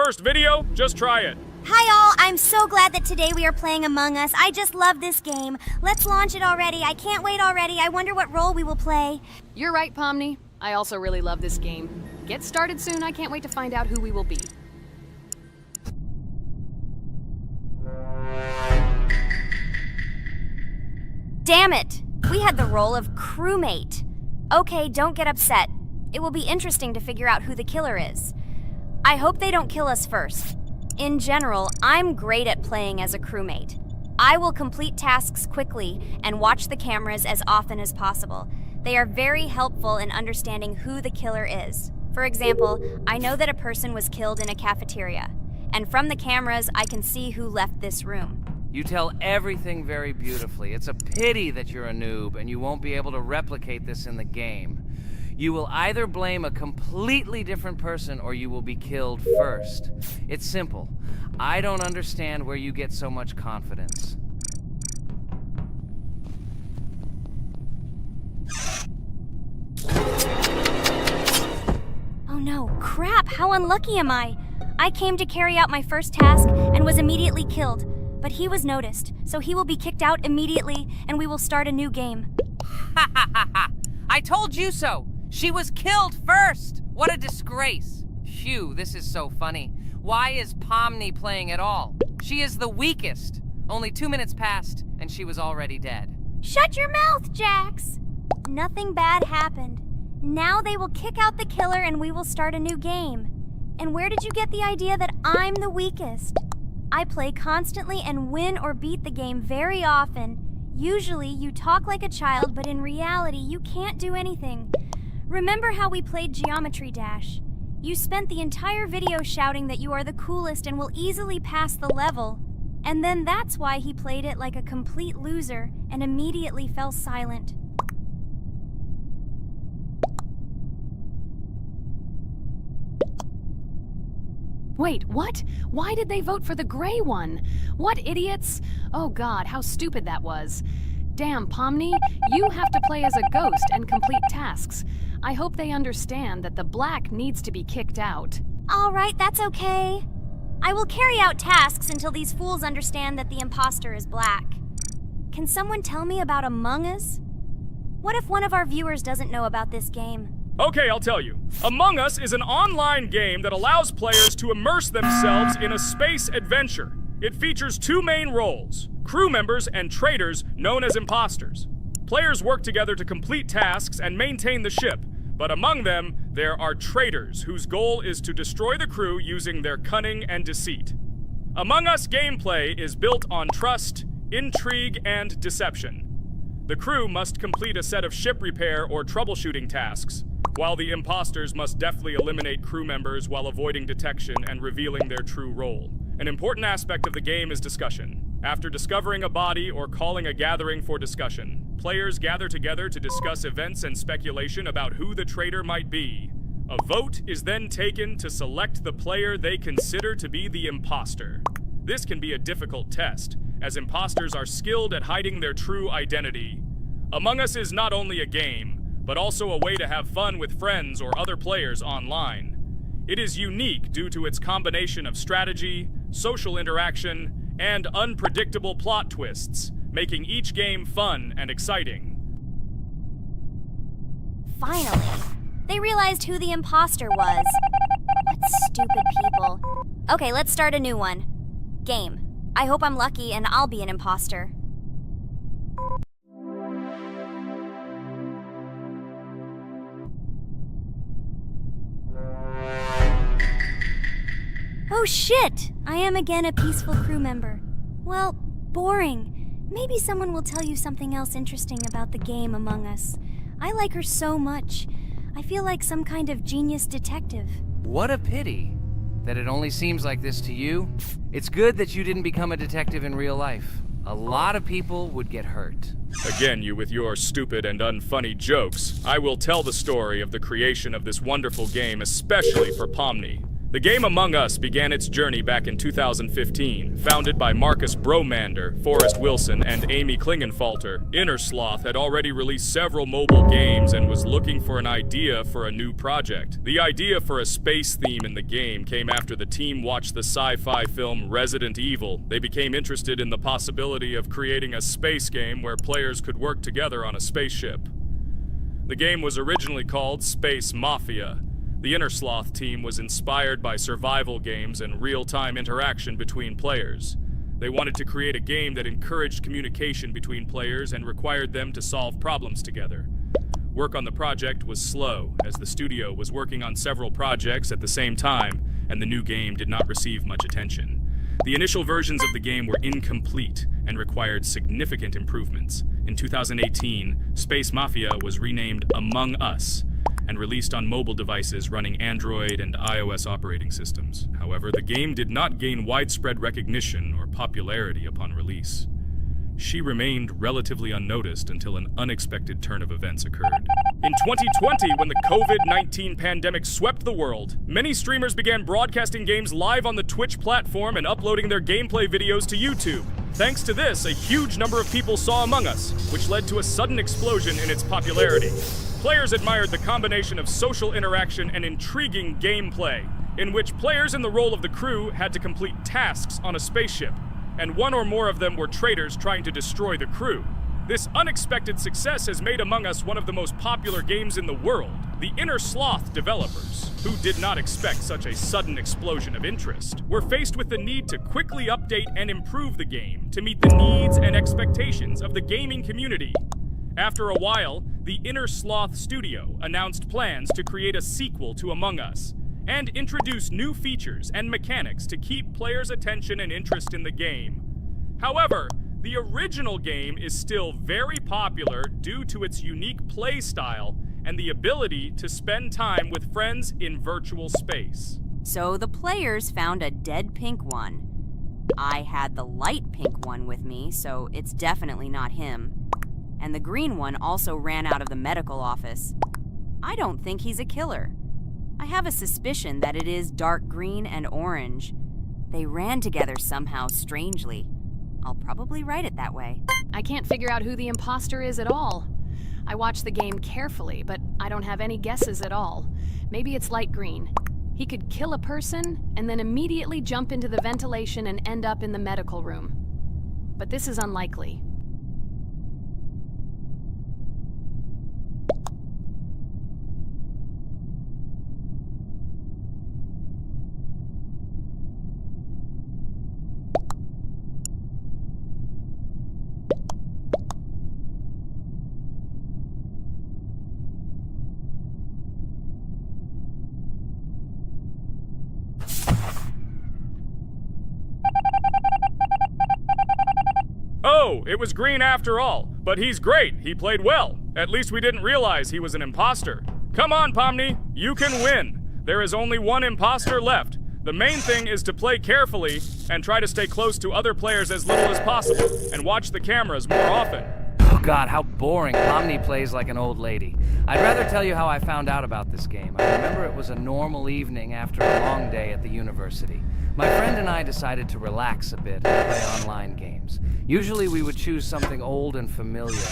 first video? Just try it. Hi all, I'm so glad that today we are playing Among Us. I just love this game. Let's launch it already. I can't wait already. I wonder what role we will play. You're right, Pomni. I also really love this game. Get started soon. I can't wait to find out who we will be. Damn it! We had the role of crewmate. Okay, don't get upset. It will be interesting to figure out who the killer is. I hope they don't kill us first. In general, I'm great at playing as a crewmate. I will complete tasks quickly and watch the cameras as often as possible. They are very helpful in understanding who the killer is. For example, I know that a person was killed in a cafeteria, and from the cameras, I can see who left this room. You tell everything very beautifully. It's a pity that you're a noob and you won't be able to replicate this in the game. You will either blame a completely different person or you will be killed first. It's simple. I don't understand where you get so much confidence. Oh no, crap, how unlucky am I? I came to carry out my first task and was immediately killed. But he was noticed, so he will be kicked out immediately and we will start a new game. Ha ha ha ha! I told you so! She was killed first! What a disgrace! Phew, this is so funny. Why is Pomni playing at all? She is the weakest. Only 2 minutes passed and she was already dead. Shut your mouth, Jax! Nothing bad happened. Now they will kick out the killer and we will start a new game. And where did you get the idea that I'm the weakest? I play constantly and win or beat the game very often. Usually you talk like a child, but in reality you can't do anything. Remember how we played Geometry Dash? You spent the entire video shouting that you are the coolest and will easily pass the level. And then that's why he played it like a complete loser and immediately fell silent. Wait, what? Why did they vote for the gray one? What idiots? Oh god, how stupid that was. Damn, Pomni, you have to play as a ghost and complete tasks. I hope they understand that the black needs to be kicked out. All right, that's okay. I will carry out tasks until these fools understand that the imposter is black. Can someone tell me about Among Us? What if one of our viewers doesn't know about this game? Okay, I'll tell you. Among Us is an online game that allows players to immerse themselves in a space adventure. It features 2 main roles, crew members and traitors known as imposters. Players work together to complete tasks and maintain the ship, but among them, there are traitors whose goal is to destroy the crew using their cunning and deceit. Among Us gameplay is built on trust, intrigue, and deception. The crew must complete a set of ship repair or troubleshooting tasks, while the imposters must deftly eliminate crew members while avoiding detection and revealing their true role. An important aspect of the game is discussion. After discovering a body or calling a gathering for discussion, players gather together to discuss events and speculation about who the traitor might be. A vote is then taken to select the player they consider to be the imposter. This can be a difficult test, as imposters are skilled at hiding their true identity. Among Us is not only a game, but also a way to have fun with friends or other players online. It is unique due to its combination of strategy, social interaction, and unpredictable plot twists, making each game fun and exciting. Finally, they realized who the imposter was. What stupid people. Okay, let's start a new one. Game. I hope I'm lucky and I'll be an imposter. Oh shit! I am again a peaceful crew member. Well, boring. Maybe someone will tell you something else interesting about the game Among Us. I like her so much. I feel like some kind of genius detective. What a pity that it only seems like this to you. It's good that you didn't become a detective in real life. A lot of people would get hurt. Again, you with your stupid and unfunny jokes. I will tell the story of the creation of this wonderful game, especially for Pomni. The game Among Us began its journey back in 2015. Founded by Marcus Bromander, Forrest Wilson, and Amy Klingenfalter, Innersloth had already released several mobile games and was looking for an idea for a new project. The idea for a space theme in the game came after the team watched the sci-fi film Resident Evil. They became interested in the possibility of creating a space game where players could work together on a spaceship. The game was originally called Space Mafia. The Innersloth team was inspired by survival games and real-time interaction between players. They wanted to create a game that encouraged communication between players and required them to solve problems together. Work on the project was slow, as the studio was working on several projects at the same time, and the new game did not receive much attention. The initial versions of the game were incomplete and required significant improvements. In 2018, Space Mafia was renamed Among Us and released on mobile devices running Android and iOS operating systems. However, the game did not gain widespread recognition or popularity upon release. She remained relatively unnoticed until an unexpected turn of events occurred. In 2020, when the COVID-19 pandemic swept the world, many streamers began broadcasting games live on the Twitch platform and uploading their gameplay videos to YouTube. Thanks to this, a huge number of people saw Among Us, which led to a sudden explosion in its popularity. Players admired the combination of social interaction and intriguing gameplay, in which players in the role of the crew had to complete tasks on a spaceship, and one or more of them were traitors trying to destroy the crew. This unexpected success has made Among Us one of the most popular games in the world. The Innersloth developers, who did not expect such a sudden explosion of interest, were faced with the need to quickly update and improve the game to meet the needs and expectations of the gaming community. After a while, the Innersloth studio announced plans to create a sequel to Among Us and introduce new features and mechanics to keep players' attention and interest in the game. However, the original game is still very popular due to its unique play style and the ability to spend time with friends in virtual space. So the players found a dead pink one. I had the light pink one with me, so it's definitely not him. And the green one also ran out of the medical office. I don't think he's a killer. I have a suspicion that it is dark green and orange. They ran together somehow strangely. I'll probably write it that way. I can't figure out who the imposter is at all. I watched the game carefully, but I don't have any guesses at all. Maybe it's light green. He could kill a person and then immediately jump into the ventilation and end up in the medical room. But this is unlikely. Oh, it was green after all. But he's great. He played well. At least we didn't realize he was an imposter. Come on, Pomni. You can win. There is only one imposter left. The main thing is to play carefully and try to stay close to other players as little as possible and watch the cameras more often. Oh god, how boring. Pomni plays like an old lady. I'd rather tell you how I found out about this game. I remember it was a normal evening after a long day at the university. My friend and I decided to relax a bit and play online games. Usually we would choose something old and familiar,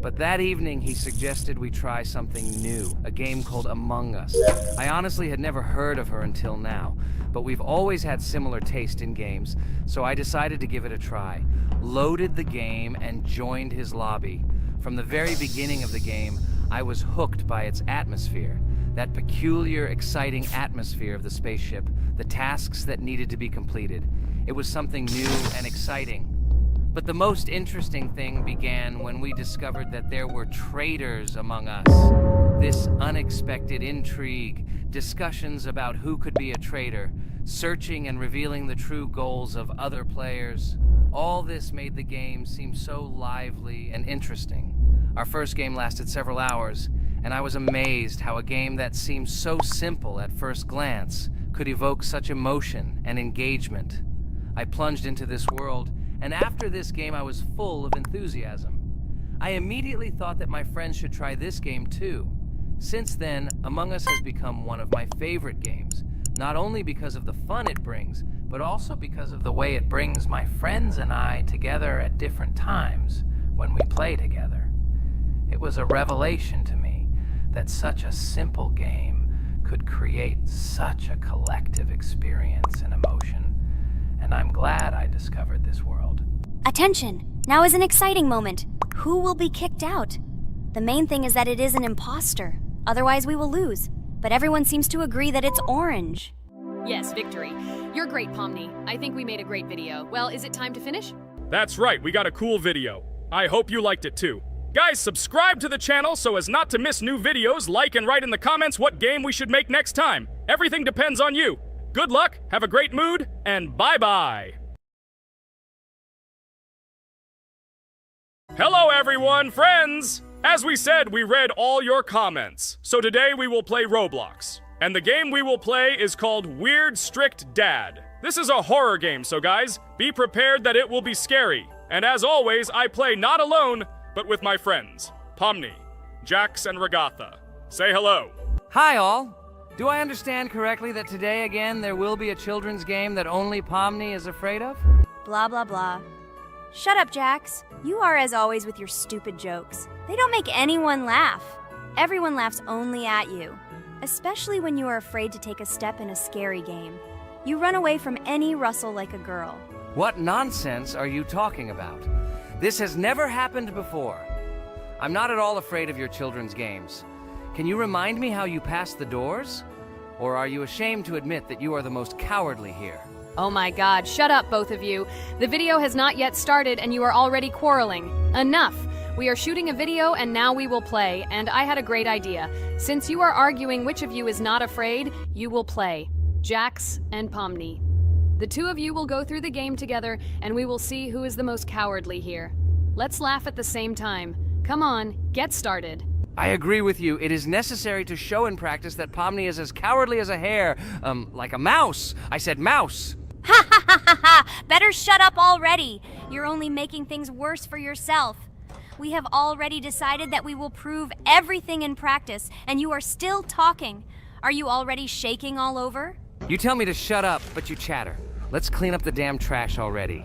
but that evening he suggested we try something new, a game called Among Us. I honestly had never heard of her until now, but we've always had similar taste in games, so I decided to give it a try. Loaded the game and joined his lobby. From the very beginning of the game, I was hooked by its atmosphere. That peculiar, exciting atmosphere of the spaceship, the tasks that needed to be completed. It was something new and exciting. But the most interesting thing began when we discovered that there were traitors among us. This unexpected intrigue, discussions about who could be a traitor, searching and revealing the true goals of other players. All this made the game seem so lively and interesting. Our first game lasted several hours, and I was amazed how a game that seemed so simple at first glance could evoke such emotion and engagement. I plunged into this world, and after this game I was full of enthusiasm. I immediately thought that my friends should try this game too. Since then, Among Us has become one of my favorite games, not only because of the fun it brings, but also because of the way it brings my friends and I together at different times when we play together. It was a revelation to me that such a simple game could create such a collective experience and emotion, and I'm glad I discovered this world. Attention! Now is an exciting moment. Who will be kicked out? The main thing is that it is an imposter. Otherwise, we will lose. But everyone seems to agree that it's orange. Yes, victory. You're great, Pomni. I think we made a great video. Well, is it time to finish? That's right, we got a cool video. I hope you liked it too. Guys, subscribe to the channel so as not to miss new videos, like and write in the comments what game we should make next time. Everything depends on you. Good luck, have a great mood, and bye-bye. Hello everyone, friends! As we said, we read all your comments. So today we will play Roblox. And the game we will play is called Weird Strict Dad. This is a horror game, so guys, be prepared that it will be scary. And as always, I play not alone, but with my friends, Pomni, Jax, and Regatha. Say hello. Hi all! Do I understand correctly that today again there will be a children's game that only Pomni is afraid of? Blah, blah, blah. Shut up, Jax. You are as always with your stupid jokes. They don't make anyone laugh. Everyone laughs only at you. Especially when you are afraid to take a step in a scary game. You run away from any rustle like a girl. What nonsense are you talking about? This has never happened before. I'm not at all afraid of your children's games. Can you remind me how you passed the doors? Or are you ashamed to admit that you are the most cowardly here? Oh my god, shut up, both of you. The video has not yet started and you are already quarreling. Enough! We are shooting a video and now we will play, and I had a great idea. Since you are arguing which of you is not afraid, you will play. Jax and Pomni. The two of you will go through the game together and we will see who is the most cowardly here. Let's laugh at the same time. Come on, get started. I agree with you. It is necessary to show in practice that Pomni is as cowardly as a hare. Like a mouse. I said mouse. Ha ha ha ha ha! Better shut up already. You're only making things worse for yourself. We have already decided that we will prove everything in practice, and you are still talking. Are you already shaking all over? You tell me to shut up, but you chatter. Let's clean up the damn trash already.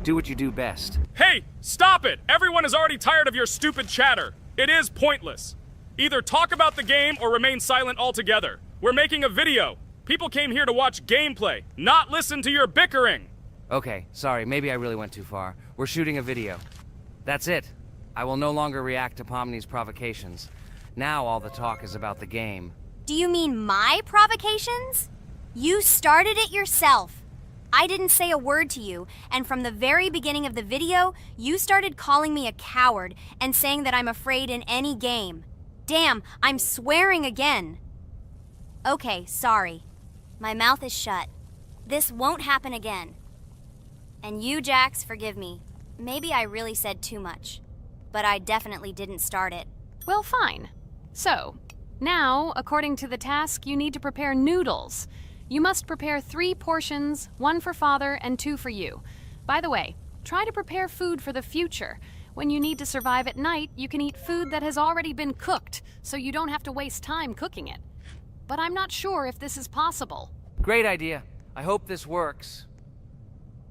Do what you do best. Hey, stop it! Everyone is already tired of your stupid chatter. It is pointless. Either talk about the game or remain silent altogether. We're making a video. People came here to watch gameplay, not listen to your bickering. Okay, sorry, maybe I really went too far. We're shooting a video. That's it. I will no longer react to Pomni's provocations. Now all the talk is about the game. Do you mean my provocations? You started it yourself. I didn't say a word to you, and from the very beginning of the video, you started calling me a coward and saying that I'm afraid in any game. Damn, I'm swearing again. Okay, sorry. My mouth is shut. This won't happen again. And you, Jax, forgive me. Maybe I really said too much. But I definitely didn't start it. Well, fine. So, now, according to the task, you need to prepare noodles. You must prepare 3 portions, 1 for Father and 2 for you. By the way, try to prepare food for the future. When you need to survive at night, you can eat food that has already been cooked, so you don't have to waste time cooking it. But I'm not sure if this is possible. Great idea. I hope this works.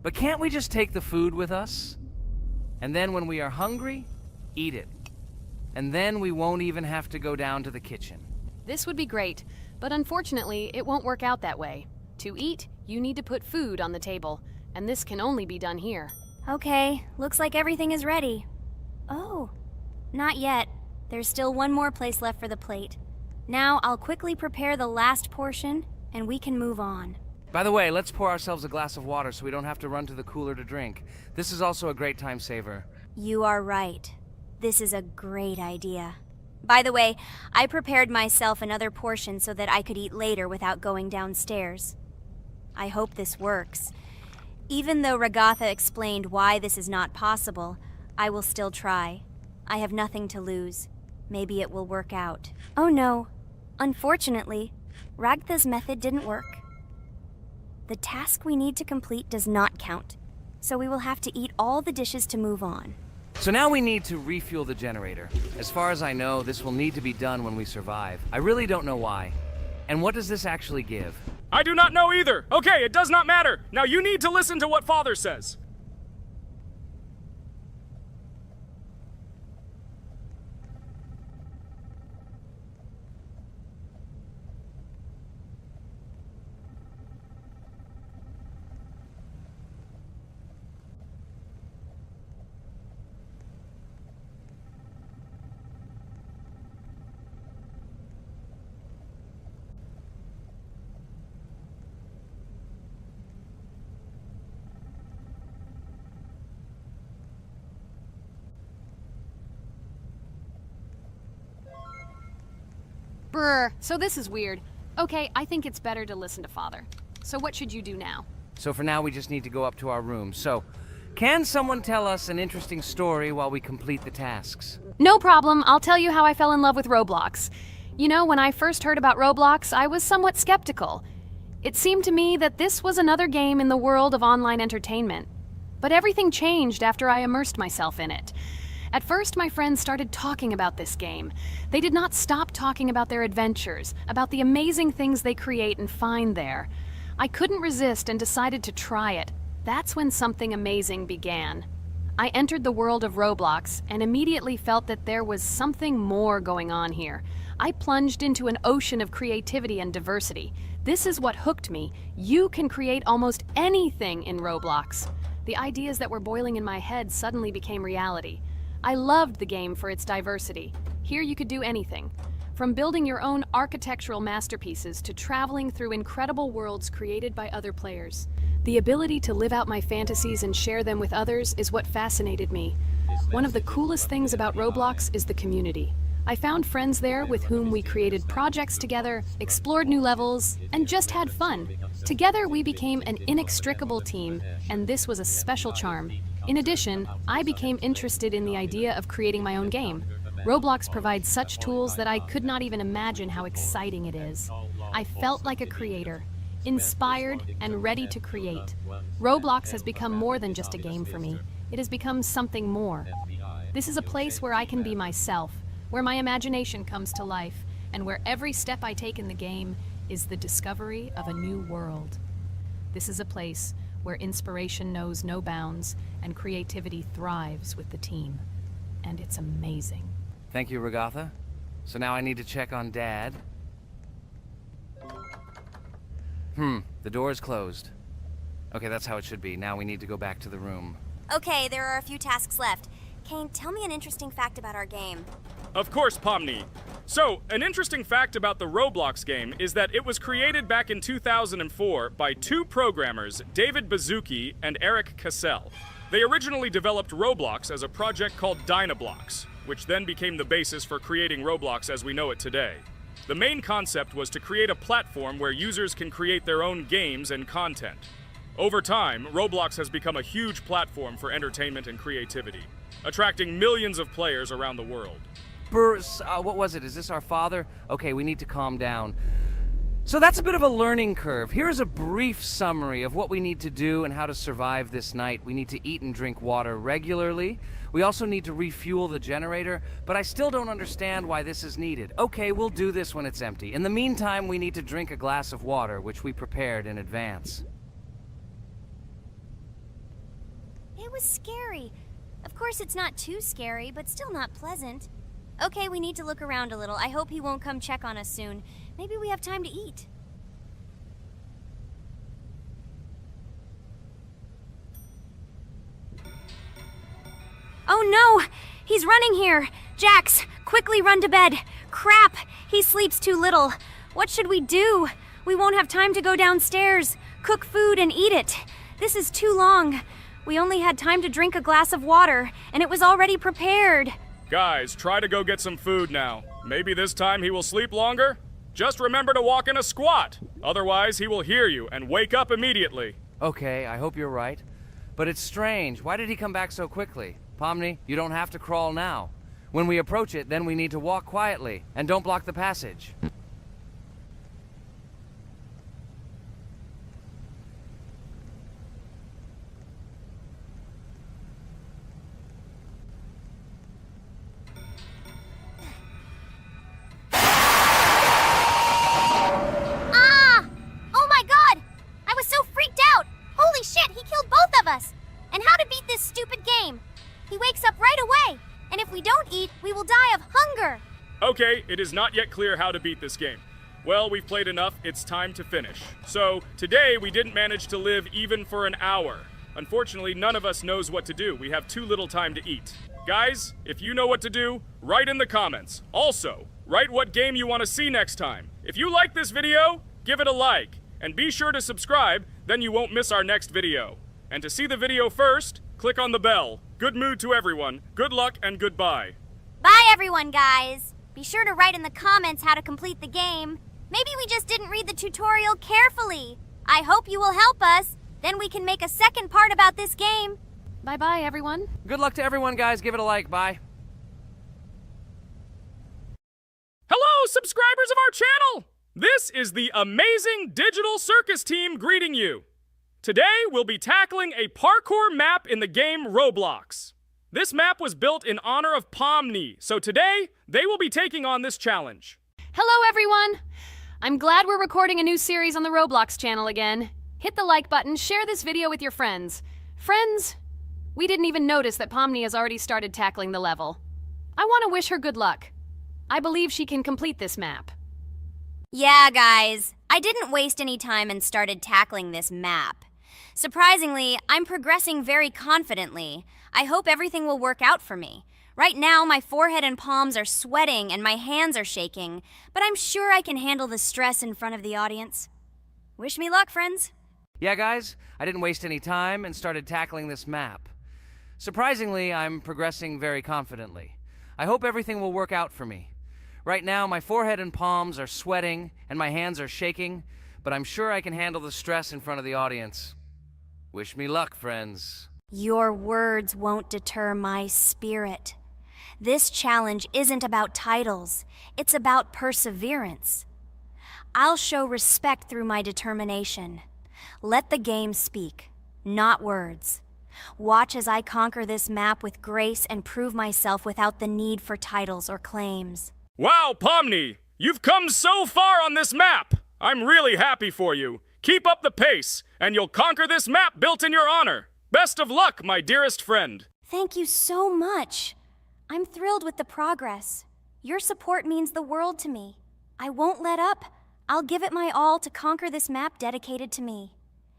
But can't we just take the food with us? And then when we are hungry, eat it. And then we won't even have to go down to the kitchen. This would be great, but unfortunately, it won't work out that way. To eat, you need to put food on the table, and this can only be done here. Okay, looks like everything is ready. Oh, not yet. There's still one more place left for the plate. Now I'll quickly prepare the last portion, and we can move on. By the way, let's pour ourselves a glass of water so we don't have to run to the cooler to drink. This is also a great time saver. You are right. This is a great idea. By the way, I prepared myself another portion so that I could eat later without going downstairs. I hope this works. Even though Regatha explained why this is not possible, I will still try. I have nothing to lose. Maybe it will work out. Oh no. Unfortunately, Ragatha's method didn't work. The task we need to complete does not count, so we will have to eat all the dishes to move on. So now we need to refuel the generator. As far as I know, this will need to be done when we survive. I really don't know why. And what does this actually give? I do not know either. Okay, it does not matter. Now you need to listen to what Father says. Brr, so this is weird. Okay, I think it's better to listen to Father. So what should you do now? So for now, we just need to go up to our room. So, can someone tell us an interesting story while we complete the tasks? No problem, I'll tell you how I fell in love with Roblox. You know, when I first heard about Roblox, I was somewhat skeptical. It seemed to me that this was another game in the world of online entertainment. But everything changed after I immersed myself in it. At first, my friends started talking about this game. They did not stop talking about their adventures, about the amazing things they create and find there. I couldn't resist and decided to try it. That's when something amazing began. I entered the world of Roblox and immediately felt that there was something more going on here. I plunged into an ocean of creativity and diversity. This is what hooked me. You can create almost anything in Roblox. The ideas that were boiling in my head suddenly became reality. I loved the game for its diversity. Here you could do anything. From building your own architectural masterpieces to traveling through incredible worlds created by other players. The ability to live out my fantasies and share them with others is what fascinated me. One of the coolest things about Roblox is the community. I found friends there with whom we created projects together, explored new levels, and just had fun. Together we became an inextricable team, and this was a special charm. In addition, I became interested in the idea of creating my own game. Roblox provides such tools that I could not even imagine how exciting it is. I felt like a creator, inspired and ready to create. Roblox has become more than just a game for me. It has become something more. This is a place where I can be myself, where my imagination comes to life, and where every step I take in the game is the discovery of a new world. This is a place where inspiration knows no bounds and creativity thrives with the team. And it's amazing. Thank you, Regatha. So now I need to check on Dad. The door is closed. Okay, that's how it should be. Now we need to go back to the room. Okay, there are a few tasks left. Kane, tell me an interesting fact about our game. Of course, Pomni. So, an interesting fact about the Roblox game is that it was created back in 2004 by two programmers, David Bazuki and Eric Cassell. They originally developed Roblox as a project called Dynablocks, which then became the basis for creating Roblox as we know it today. The main concept was to create a platform where users can create their own games and content. Over time, Roblox has become a huge platform for entertainment and creativity, attracting millions of players around the world. What was it? Is this our father? Okay, we need to calm down. So that's a bit of a learning curve. Here's a brief summary of what we need to do and how to survive this night. We need to eat and drink water regularly. We also need to refuel the generator, but I still don't understand why this is needed. Okay, we'll do this when it's empty. In the meantime, we need to drink a glass of water, which we prepared in advance. It was scary. Of course, it's not too scary, but still not pleasant. Okay, we need to look around a little. I hope he won't come check on us soon. Maybe we have time to eat. Oh no! He's running here! Jax, quickly run to bed! Crap! He sleeps too little. What should we do? We won't have time to go downstairs, cook food, and eat it. This is too long. We only had time to drink a glass of water, and it was already prepared. Guys, try to go get some food now. Maybe this time he will sleep longer? Just remember to walk in a squat. Otherwise, he will hear you and wake up immediately. Okay, I hope you're right. But it's strange. Why did he come back so quickly? Pomni, you don't have to crawl now. When we approach it, then we need to walk quietly. And don't block the passage. Oh my Holy shit, he killed both of us! And how to beat this stupid game? He wakes up right away, and if we don't eat, we will die of hunger. Okay, it is not yet clear how to beat this game. Well, we've played enough, it's time to finish. So, today we didn't manage to live even for an hour. Unfortunately, none of us knows what to do. We have too little time to eat. Guys, if you know what to do, write in the comments. Also, write what game you want to see next time. If you like this video, give it a like. And be sure to subscribe, then you won't miss our next video. And to see the video first, click on the bell. Good mood to everyone, good luck, and goodbye. Bye everyone, guys. Be sure to write in the comments how to complete the game. Maybe we just didn't read the tutorial carefully. I hope you will help us. Then we can make a second part about this game. Bye-bye, everyone. Good luck to everyone, guys. Give it a like. Bye. Hello, subscribers of our channel! This is the amazing Digital Circus team greeting you. Today, we'll be tackling a parkour map in the game Roblox. This map was built in honor of Pomni, so today, they will be taking on this challenge. Hello, everyone. I'm glad we're recording a new series on the Roblox channel again. Hit the like button, share this video with your friends. Friends, we didn't even notice that Pomni has already started tackling the level. I want to wish her good luck. I believe she can complete this map. Yeah, guys. I didn't waste any time and started tackling this map. Surprisingly, I'm progressing very confidently. I hope everything will work out for me. Right now, my forehead and palms are sweating and my hands are shaking, but I'm sure I can handle the stress in front of the audience. Wish me luck, friends. Yeah, guys, I didn't waste any time and started tackling this map. Surprisingly, I'm progressing very confidently. I hope everything will work out for me. Right now, my forehead and palms are sweating and my hands are shaking, but I'm sure I can handle the stress in front of the audience. Wish me luck, friends. Your words won't deter my spirit. This challenge isn't about titles. It's about perseverance. I'll show respect through my determination. Let the game speak, not words. Watch as I conquer this map with grace and prove myself without the need for titles or claims. Wow, Pomni! You've come so far on this map! I'm really happy for you. Keep up the pace, and you'll conquer this map built in your honor. Best of luck, my dearest friend. Thank you so much. I'm thrilled with the progress. Your support means the world to me. I won't let up. I'll give it my all to conquer this map dedicated to me.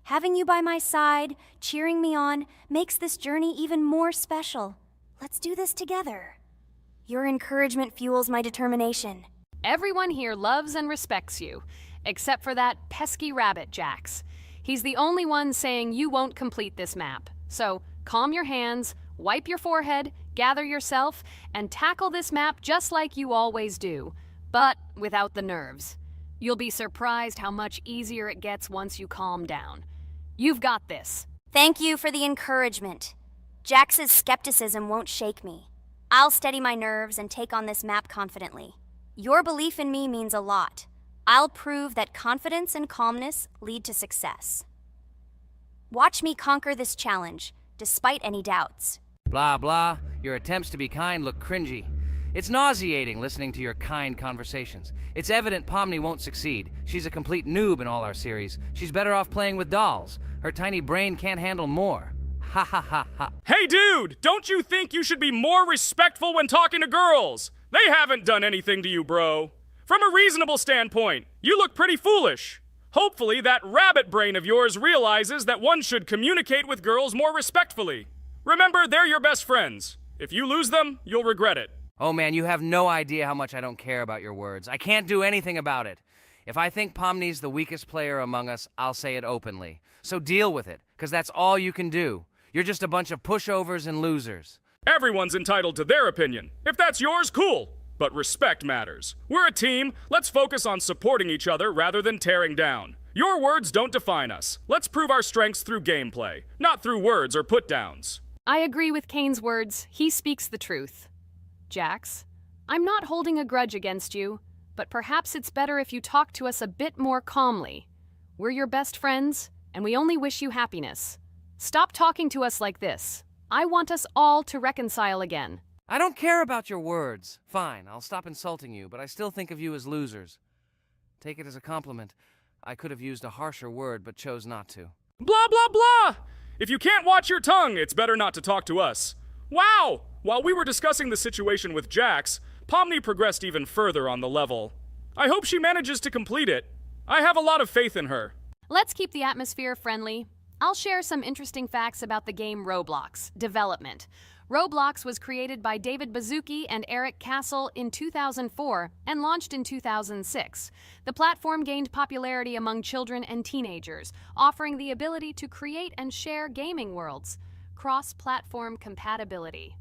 Having you by my side, cheering me on, makes this journey even more special. Let's do this together. Your encouragement fuels my determination. Everyone here loves and respects you, except for that pesky rabbit, Jax. He's the only one saying you won't complete this map. So calm your hands, wipe your forehead, gather yourself, and tackle this map just like you always do, but without the nerves. You'll be surprised how much easier it gets once you calm down. You've got this. Thank you for the encouragement. Jax's skepticism won't shake me. I'll steady my nerves and take on this map confidently. Your belief in me means a lot. I'll prove that confidence and calmness lead to success. Watch me conquer this challenge, despite any doubts. Blah, blah. Your attempts to be kind look cringy. It's nauseating listening to your kind conversations. It's evident Pomni won't succeed. She's a complete noob in all our series. She's better off playing with dolls. Her tiny brain can't handle more. Ha ha ha ha. Hey dude, don't you think you should be more respectful when talking to girls? They haven't done anything to you, bro. From a reasonable standpoint, you look pretty foolish. Hopefully that rabbit brain of yours realizes that one should communicate with girls more respectfully. Remember, they're your best friends. If you lose them, you'll regret it. Oh man, you have no idea how much I don't care about your words. I can't do anything about it. If I think Pomni's the weakest player among us, I'll say it openly. So deal with it, because that's all you can do. You're just a bunch of pushovers and losers. Everyone's entitled to their opinion. If that's yours, cool. But respect matters. We're a team. Let's focus on supporting each other rather than tearing down. Your words don't define us. Let's prove our strengths through gameplay, not through words or put-downs. I agree with Kane's words. He speaks the truth. Jax, I'm not holding a grudge against you, but perhaps it's better if you talk to us a bit more calmly. We're your best friends, and we only wish you happiness. Stop talking to us like this. I want us all to reconcile again. I don't care about your words. Fine, I'll stop insulting you, but I still think of you as losers. Take it as a compliment. I could have used a harsher word, but chose not to. Blah, blah, blah! If you can't watch your tongue, it's better not to talk to us. Wow! While we were discussing the situation with Jax, Pomni progressed even further on the level. I hope she manages to complete it. I have a lot of faith in her. Let's keep the atmosphere friendly. I'll share some interesting facts about the game Roblox. Development. Roblox was created by David Baszucki and Eric Castle in 2004 and launched in 2006. The platform gained popularity among children and teenagers, offering the ability to create and share gaming worlds. Cross-platform compatibility.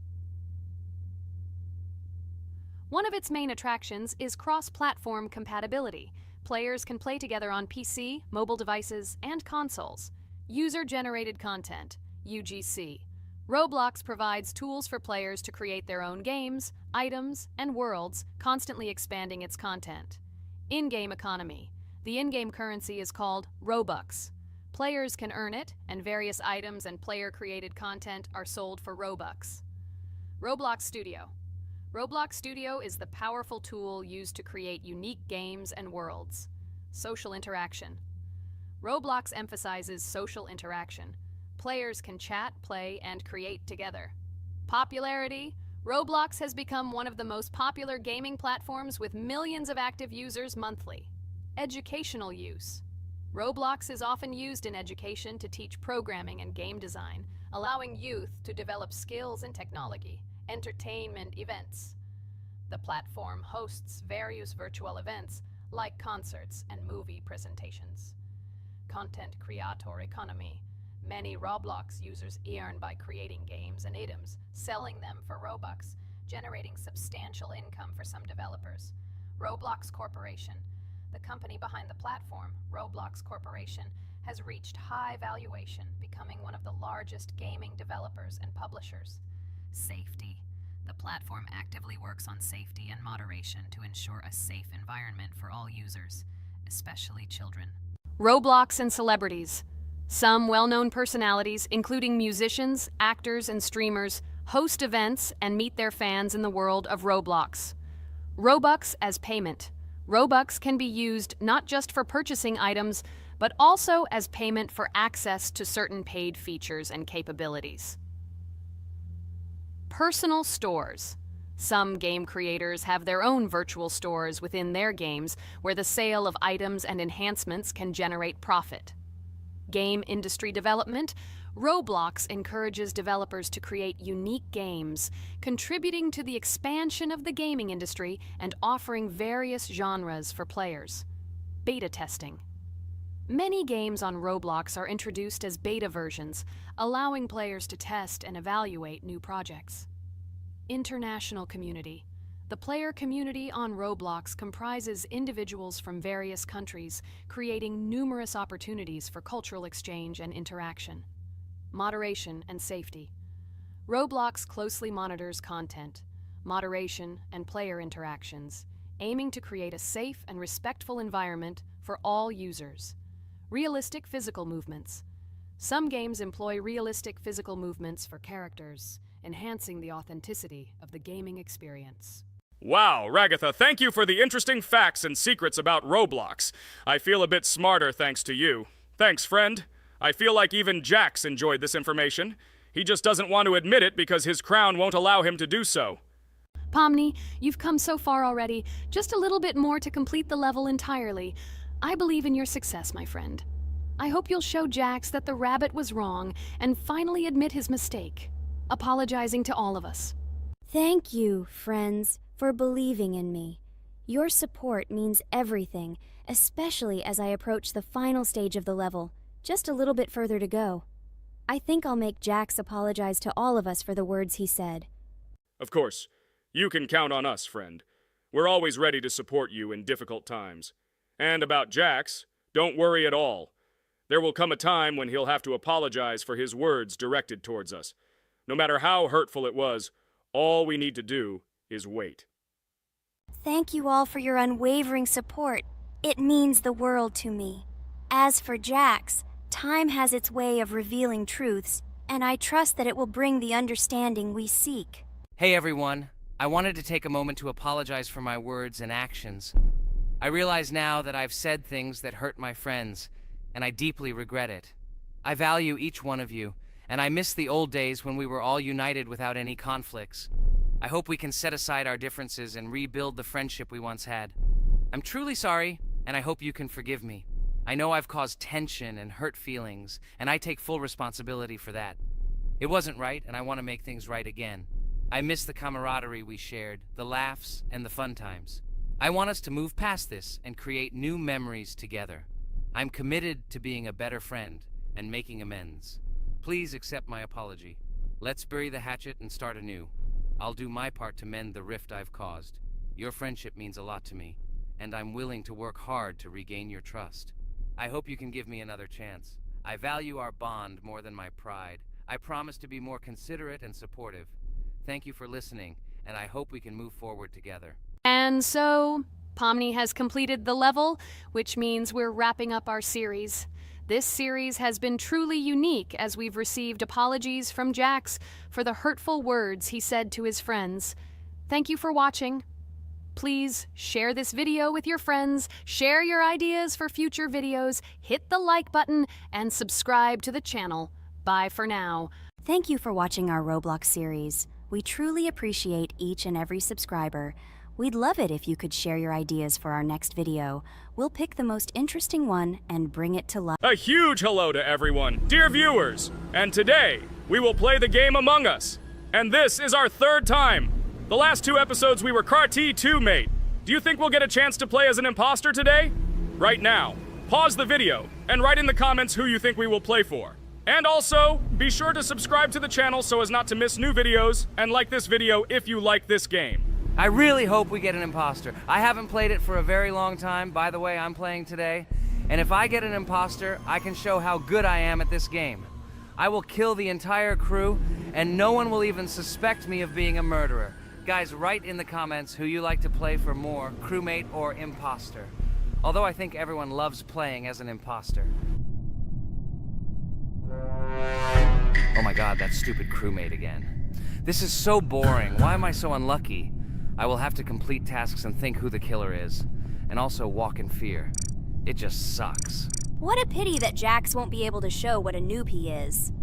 One of its main attractions is cross-platform compatibility. Players can play together on PC, mobile devices, and consoles. User-generated content, UGC. Roblox provides tools for players to create their own games, items, and worlds, constantly expanding its content. In-game economy. The in-game currency is called Robux. Players can earn it, and various items and player-created content are sold for Robux. Roblox Studio. Roblox Studio is the powerful tool used to create unique games and worlds. Social interaction. Roblox emphasizes social interaction. Players can chat, play, and create together. Popularity. Roblox has become one of the most popular gaming platforms with millions of active users monthly. Educational use. Roblox is often used in education to teach programming and game design, allowing youth to develop skills in technology. Entertainment events. The platform hosts various virtual events like concerts and movie presentations. Content creator economy. Many Roblox users earn by creating games and items, selling them for Robux, generating substantial income for some developers. Roblox Corporation. The company behind the platform, Roblox Corporation, has reached high valuation, becoming one of the largest gaming developers and publishers. Safety. The platform actively works on safety and moderation to ensure a safe environment for all users, especially children. Roblox and celebrities. Some well-known personalities, including musicians, actors, and streamers, host events and meet their fans in the world of Roblox. Robux as payment. Robux can be used not just for purchasing items, but also as payment for access to certain paid features and capabilities. Personal stores. Some game creators have their own virtual stores within their games where the sale of items and enhancements can generate profit. Game industry development. Roblox encourages developers to create unique games, contributing to the expansion of the gaming industry and offering various genres for players. Beta testing. Many games on Roblox are introduced as beta versions, allowing players to test and evaluate new projects. International community. The player community on Roblox comprises individuals from various countries, creating numerous opportunities for cultural exchange and interaction. Moderation and safety. Roblox closely monitors content, moderation, and player interactions, aiming to create a safe and respectful environment for all users. Realistic physical movements. Some games employ realistic physical movements for characters, enhancing the authenticity of the gaming experience. Wow, Ragatha, thank you for the interesting facts and secrets about Roblox. I feel a bit smarter thanks to you. Thanks, friend. I feel like even Jax enjoyed this information. He just doesn't want to admit it because his crown won't allow him to do so. Pomni, you've come so far already. Just a little bit more to complete the level entirely. I believe in your success, my friend. I hope you'll show Jax that the rabbit was wrong and finally admit his mistake, apologizing to all of us. Thank you, friends, for believing in me. Your support means everything, especially as I approach the final stage of the level, just a little bit further to go. I think I'll make Jax apologize to all of us for the words he said. Of course. You can count on us, friend. We're always ready to support you in difficult times. And about Jax, don't worry at all. There will come a time when he'll have to apologize for his words directed towards us. No matter how hurtful it was, all we need to do is wait. Thank you all for your unwavering support. It means the world to me. As for Jax, time has its way of revealing truths, and I trust that it will bring the understanding we seek. Hey everyone, I wanted to take a moment to apologize for my words and actions. I realize now that I've said things that hurt my friends, and I deeply regret it. I value each one of you, and I miss the old days when we were all united without any conflicts. I hope we can set aside our differences and rebuild the friendship we once had. I'm truly sorry, and I hope you can forgive me. I know I've caused tension and hurt feelings, and I take full responsibility for that. It wasn't right, and I want to make things right again. I miss the camaraderie we shared, the laughs, and the fun times. I want us to move past this and create new memories together. I'm committed to being a better friend and making amends. Please accept my apology. Let's bury the hatchet and start anew. I'll do my part to mend the rift I've caused. Your friendship means a lot to me, and I'm willing to work hard to regain your trust. I hope you can give me another chance. I value our bond more than my pride. I promise to be more considerate and supportive. Thank you for listening, and I hope we can move forward together. And so, Pomni has completed the level, which means we're wrapping up our series. This series has been truly unique as we've received apologies from Jax for the hurtful words he said to his friends. Thank you for watching. Please share this video with your friends, share your ideas for future videos, hit the like button, and subscribe to the channel. Bye for now. Thank you for watching our Roblox series. We truly appreciate each and every subscriber. We'd love it if you could share your ideas for our next video. We'll pick the most interesting one and bring it to life. A huge hello to everyone, dear viewers. And today, we will play the game Among Us. And this is our third time. The last 2 episodes we were CAR-T 2 mate. Do you think we'll get a chance to play as an imposter today? Right now, pause the video and write in the comments who you think we will play for. And also, be sure to subscribe to the channel so as not to miss new videos, and like this video if you like this game. I really hope we get an imposter. I haven't played it for a very long time. By the way, I'm playing today. And if I get an imposter, I can show how good I am at this game. I will kill the entire crew, and no one will even suspect me of being a murderer. Guys, write in the comments who you like to play for more, crewmate or imposter. Although I think everyone loves playing as an imposter. Oh my god, that stupid crewmate again. This is so boring. Why am I so unlucky? I will have to complete tasks and think who the killer is. And also walk in fear. It just sucks. What a pity that Jax won't be able to show what a noob he is.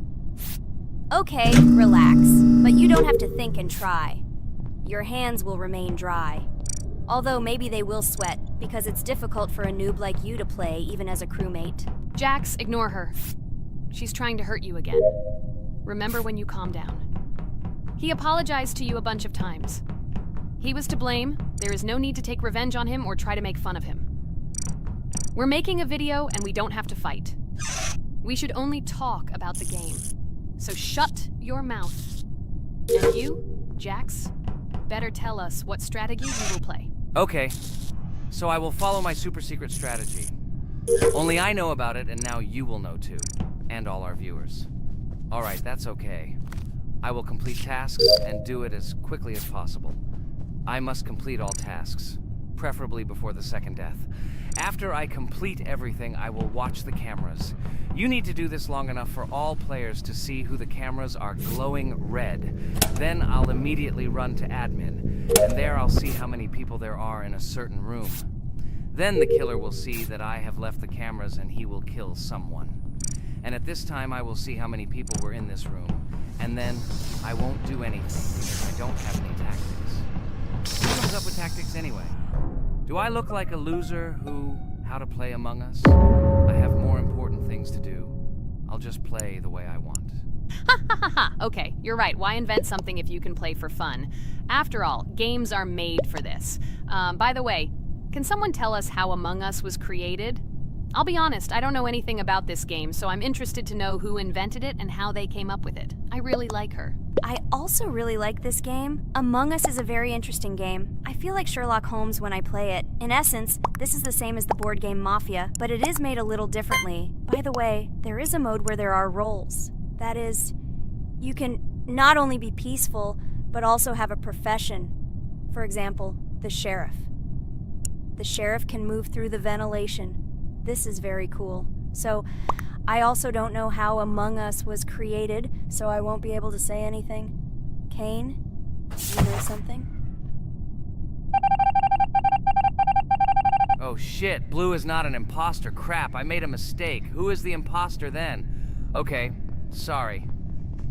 Okay, relax. But you don't have to think and try. Your hands will remain dry. Although maybe they will sweat, because it's difficult for a noob like you to play even as a crewmate. Jax, ignore her. She's trying to hurt you again. Remember when you calm down. He apologized to you a bunch of times. He was to blame. There is no need to take revenge on him or try to make fun of him. We're making a video and we don't have to fight. We should only talk about the game. So shut your mouth. And you, Jax, better tell us what strategy you will play. Okay, so I will follow my super secret strategy. Only I know about it, and now you will know too. And all our viewers. Alright, that's okay. I will complete tasks and do it as quickly as possible. I must complete all tasks, preferably before the second death. After I complete everything, I will watch the cameras. You need to do this long enough for all players to see who the cameras are glowing red. Then I'll immediately run to admin, and there I'll see how many people there are in a certain room. Then the killer will see that I have left the cameras and he will kill someone. And at this time I will see how many people were in this room. And then I won't do anything because I don't have any tactics. Who comes up with tactics anyway? Do I look like a loser who, how to play Among Us? I have more important things to do. I'll just play the way I want. Ha ha ha ha! Okay, you're right. Why invent something if you can play for fun? After all, games are made for this. By the way, can someone tell us how Among Us was created? I'll be honest, I don't know anything about this game, so I'm interested to know who invented it and how they came up with it. I really like her. I also really like this game. Among Us is a very interesting game. I feel like Sherlock Holmes when I play it. In essence, this is the same as the board game Mafia, but it is made a little differently. By the way, there is a mode where there are roles. That is, you can not only be peaceful, but also have a profession. For example, the sheriff. The sheriff can move through the ventilation. This is very cool. So, I also don't know how Among Us was created, so I won't be able to say anything. Kane, you know something? Oh shit, Blue is not an imposter. Crap, I made a mistake. Who is the imposter then? Okay, sorry.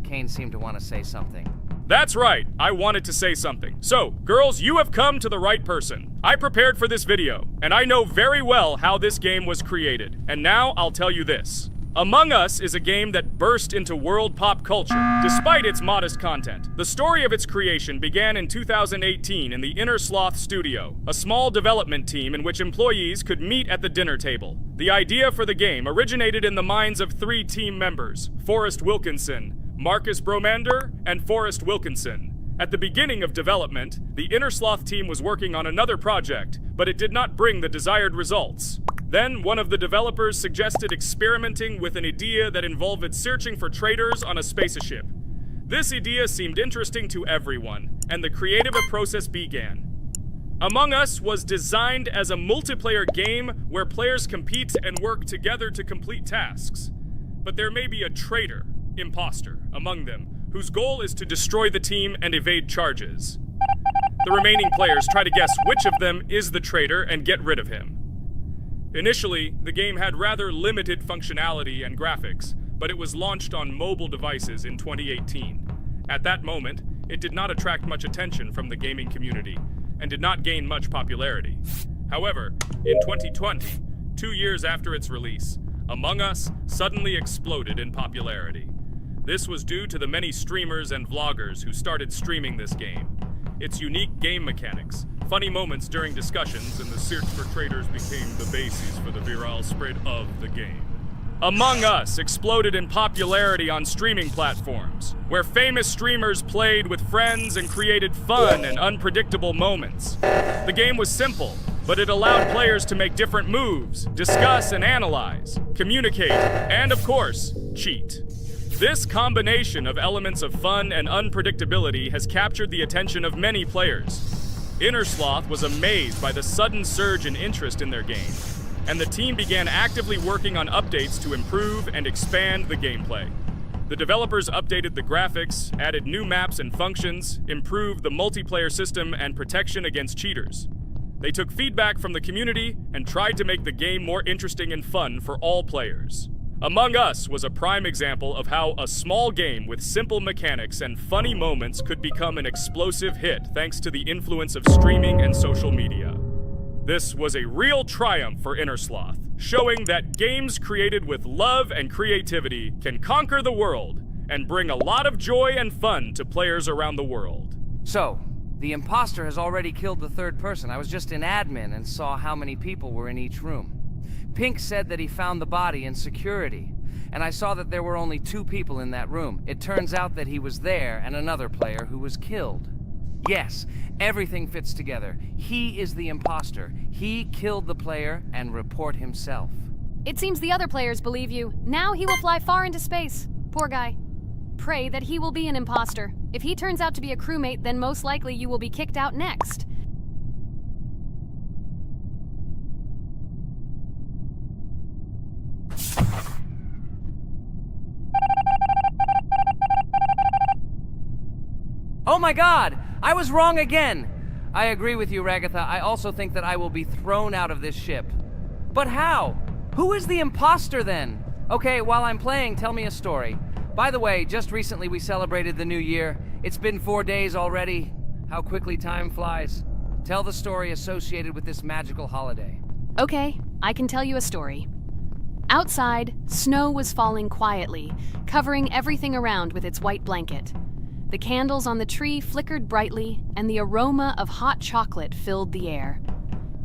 Kane seemed to want to say something. That's right, I wanted to say something. So, girls, you have come to the right person. I prepared for this video, and I know very well how this game was created. And now I'll tell you this. Among Us is a game that burst into world pop culture, despite its modest content. The story of its creation began in 2018 in the Inner Sloth Studio, a small development team in which employees could meet at the dinner table. The idea for the game originated in the minds of 3 team members, Forrest Wilkinson, Marcus Bromander, and Forrest Wilkinson. At the beginning of development, the Inner Sloth team was working on another project, but it did not bring the desired results. Then, one of the developers suggested experimenting with an idea that involved searching for traitors on a spaceship. This idea seemed interesting to everyone, and the creative process began. Among Us was designed as a multiplayer game where players compete and work together to complete tasks. But there may be a traitor, imposter, among them, whose goal is to destroy the team and evade charges. The remaining players try to guess which of them is the traitor and get rid of him. Initially, the game had rather limited functionality and graphics, but it was launched on mobile devices in 2018. At that moment, it did not attract much attention from the gaming community, and did not gain much popularity. However, in 2020, 2 years after its release, Among Us suddenly exploded in popularity. This was due to the many streamers and vloggers who started streaming this game. Its unique game mechanics, funny moments during discussions, and the search for traitors became the basis for the viral spread of the game. Among Us exploded in popularity on streaming platforms, where famous streamers played with friends and created fun and unpredictable moments. The game was simple, but it allowed players to make different moves, discuss and analyze, communicate, and of course, cheat. This combination of elements of fun and unpredictability has captured the attention of many players. Inner Sloth was amazed by the sudden surge in interest in their game, and the team began actively working on updates to improve and expand the gameplay. The developers updated the graphics, added new maps and functions, improved the multiplayer system and protection against cheaters. They took feedback from the community and tried to make the game more interesting and fun for all players. Among Us was a prime example of how a small game with simple mechanics and funny moments could become an explosive hit thanks to the influence of streaming and social media. This was a real triumph for Inner Sloth, showing that games created with love and creativity can conquer the world and bring a lot of joy and fun to players around the world. So, the imposter has already killed the third person. I was just in admin and saw how many people were in each room. Pink said that he found the body in security, and I saw that there were only 2 people in that room. It turns out that he was there and another player who was killed. Yes, everything fits together. He is the imposter. He killed the player and report himself. It seems the other players believe you. Now he will fly far into space. Poor guy. Pray that he will be an imposter. If he turns out to be a crewmate, then most likely you will be kicked out next. Oh my god! I was wrong again! I agree with you, Ragatha. I also think that I will be thrown out of this ship. But how? Who is the imposter then? Okay, while I'm playing, tell me a story. By the way, just recently we celebrated the new year. It's been 4 days already. How quickly time flies. Tell the story associated with this magical holiday. Okay, I can tell you a story. Outside, snow was falling quietly, covering everything around with its white blanket. The candles on the tree flickered brightly, and the aroma of hot chocolate filled the air.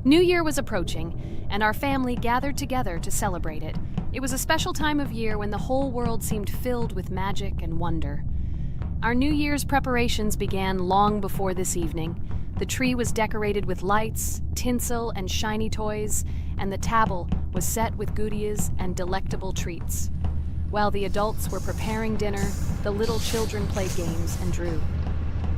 New Year was approaching, and our family gathered together to celebrate it. It was a special time of year when the whole world seemed filled with magic and wonder. Our New Year's preparations began long before this evening. The tree was decorated with lights, tinsel, and shiny toys, and the table was set with goodies and delectable treats. While the adults were preparing dinner, the little children played games and drew.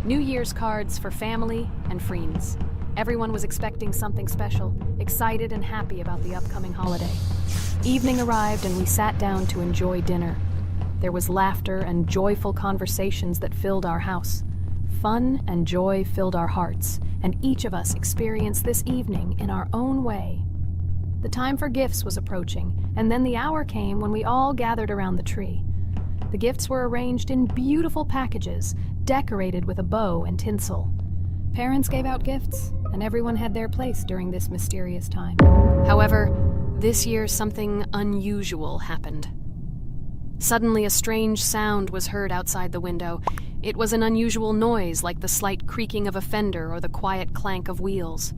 New Year's cards for family and friends. Everyone was expecting something special, excited and happy about the upcoming holiday. Evening arrived and we sat down to enjoy dinner. There was laughter and joyful conversations that filled our house. Fun and joy filled our hearts, and each of us experienced this evening in our own way. The time for gifts was approaching, and then the hour came when we all gathered around the tree. The gifts were arranged in beautiful packages, decorated with a bow and tinsel. Parents gave out gifts, and everyone had their place during this mysterious time. However, this year something unusual happened. Suddenly a strange sound was heard outside the window. It was an unusual noise, like the slight creaking of a fender or the quiet clank of wheels.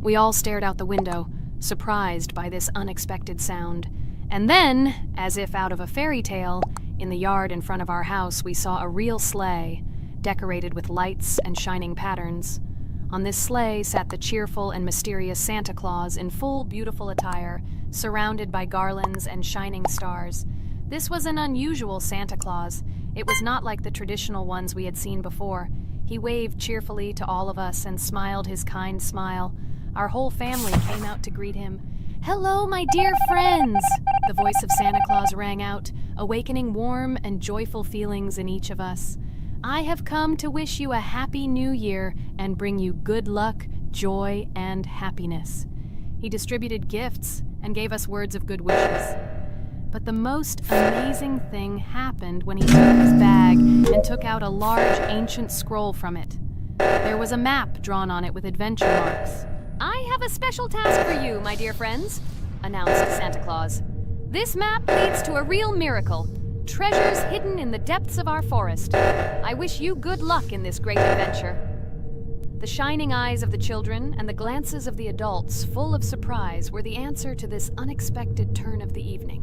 We all stared out the window, surprised by this unexpected sound. And then, as if out of a fairy tale, in the yard in front of our house we saw a real sleigh, decorated with lights and shining patterns. On this sleigh sat the cheerful and mysterious Santa Claus in full beautiful attire, surrounded by garlands and shining stars. This was an unusual Santa Claus. It was not like the traditional ones we had seen before. He waved cheerfully to all of us and smiled his kind smile. Our whole family came out to greet him. "Hello, my dear friends!" The voice of Santa Claus rang out, awakening warm and joyful feelings in each of us. "I have come to wish you a happy new year and bring you good luck, joy, and happiness." He distributed gifts and gave us words of good wishes. But the most amazing thing happened when he took his bag and took out a large ancient scroll from it. There was a map drawn on it with adventure marks. "I have a special task for you, my dear friends," announced Santa Claus. "This map leads to a real miracle. Treasures hidden in the depths of our forest. I wish you good luck in this great adventure." The shining eyes of the children and the glances of the adults, full of surprise, were the answer to this unexpected turn of the evening.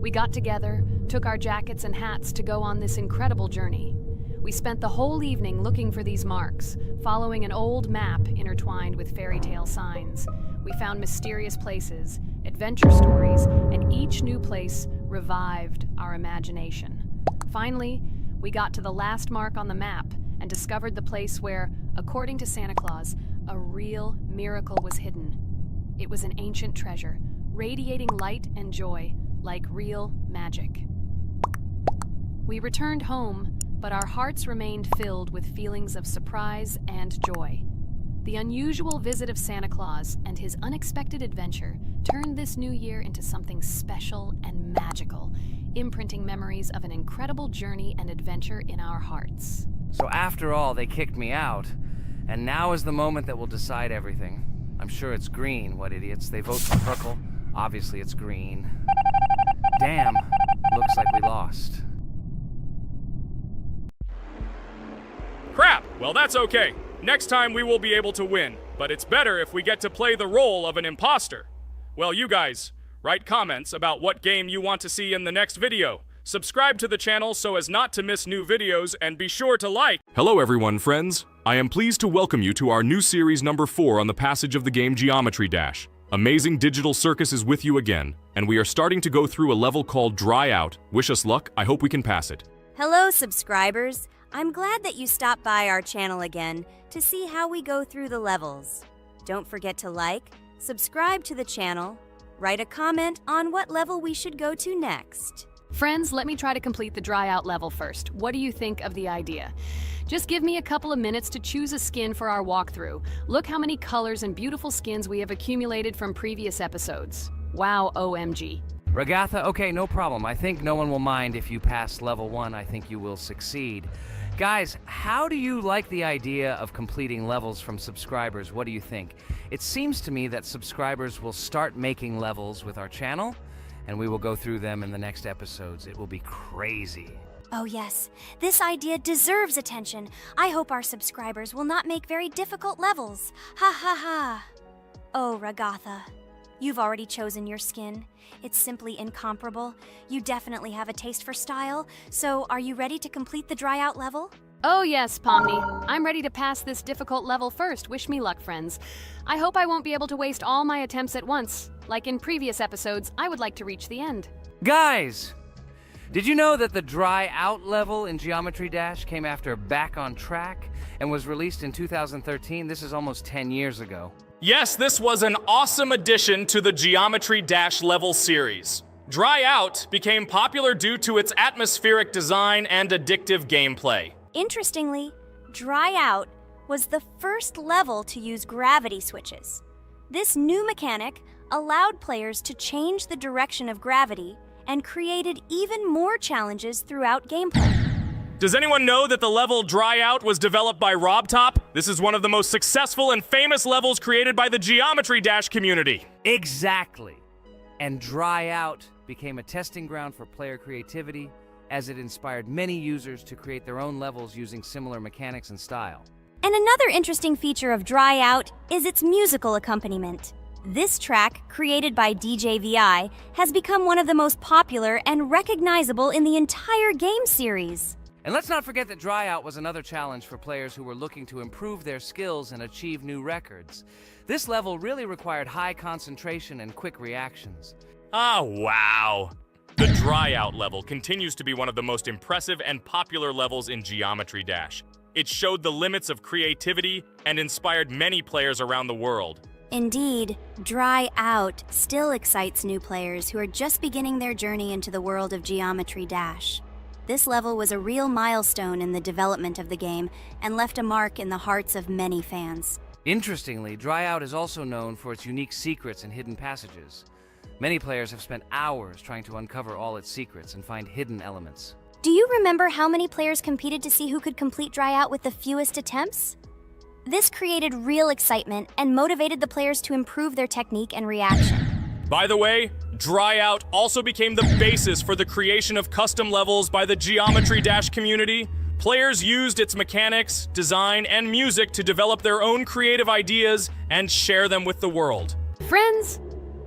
We got together, took our jackets and hats to go on this incredible journey. We spent the whole evening looking for these marks, following an old map intertwined with fairy tale signs. We found mysterious places, adventure stories, and each new place revived our imagination. Finally, we got to the last mark on the map and discovered the place where, according to Santa Claus, a real miracle was hidden. It was an ancient treasure, radiating light and joy, like real magic. We returned home, but our hearts remained filled with feelings of surprise and joy. The unusual visit of Santa Claus and his unexpected adventure turned this new year into something special and magical, imprinting memories of an incredible journey and adventure in our hearts. So after all, they kicked me out, and now is the moment that will decide everything. I'm sure it's green, what idiots. They vote for purple. Obviously it's green. Damn, looks like we lost. Crap! Well, that's okay. Next time we will be able to win, but it's better if we get to play the role of an imposter. Well, you guys, write comments about what game you want to see in the next video. Subscribe to the channel so as not to miss new videos, and be sure to like. Hello everyone, friends. I am pleased to welcome you to our new series number 4 on the passage of the game Geometry Dash. Amazing Digital Circus is with you again, and we are starting to go through a level called Dry Out. Wish us luck, I hope we can pass it. Hello, subscribers. I'm glad that you stopped by our channel again to see how we go through the levels. Don't forget to like, subscribe to the channel, write a comment on what level we should go to next. Friends, let me try to complete the Dry Out level first. What do you think of the idea? Just give me a couple of minutes to choose a skin for our walkthrough. Look how many colors and beautiful skins we have accumulated from previous episodes. Wow, OMG. Ragatha, okay, no problem. I think no one will mind if you pass level 1. I think you will succeed. Guys, how do you like the idea of completing levels from subscribers? What do you think? It seems to me that subscribers will start making levels with our channel, and we will go through them in the next episodes. It will be crazy. Oh yes, this idea deserves attention. I hope our subscribers will not make very difficult levels. Ha ha ha. Oh, Ragatha, you've already chosen your skin. It's simply incomparable. You definitely have a taste for style. So, are you ready to complete the Dry Out level? Oh yes, Pomni. I'm ready to pass this difficult level first. Wish me luck, friends. I hope I won't be able to waste all my attempts at once. Like in previous episodes, I would like to reach the end. Guys! Did you know that the Dry Out level in Geometry Dash came after Back on Track and was released in 2013? This is almost 10 years ago. Yes, this was an awesome addition to the Geometry Dash level series. Dry Out became popular due to its atmospheric design and addictive gameplay. Interestingly, Dry Out was the first level to use gravity switches. This new mechanic allowed players to change the direction of gravity and created even more challenges throughout gameplay. Does anyone know that the level Dry Out was developed by RobTop? This is one of the most successful and famous levels created by the Geometry Dash community. Exactly. And Dry Out became a testing ground for player creativity, as it inspired many users to create their own levels using similar mechanics and style. And another interesting feature of Dry Out is its musical accompaniment. This track, created by DJ VI, has become one of the most popular and recognizable in the entire game series. And let's not forget that Dry Out was another challenge for players who were looking to improve their skills and achieve new records. This level really required high concentration and quick reactions. Ah, wow. The Dry Out level continues to be one of the most impressive and popular levels in Geometry Dash. It showed the limits of creativity and inspired many players around the world. Indeed, Dry Out still excites new players who are just beginning their journey into the world of Geometry Dash. This level was a real milestone in the development of the game and left a mark in the hearts of many fans. Interestingly, Dry Out is also known for its unique secrets and hidden passages. Many players have spent hours trying to uncover all its secrets and find hidden elements. Do you remember how many players competed to see who could complete Dry Out with the fewest attempts? This created real excitement and motivated the players to improve their technique and reaction. By the way, Dry Out also became the basis for the creation of custom levels by the Geometry Dash community. Players used its mechanics, design, and music to develop their own creative ideas and share them with the world. Friends,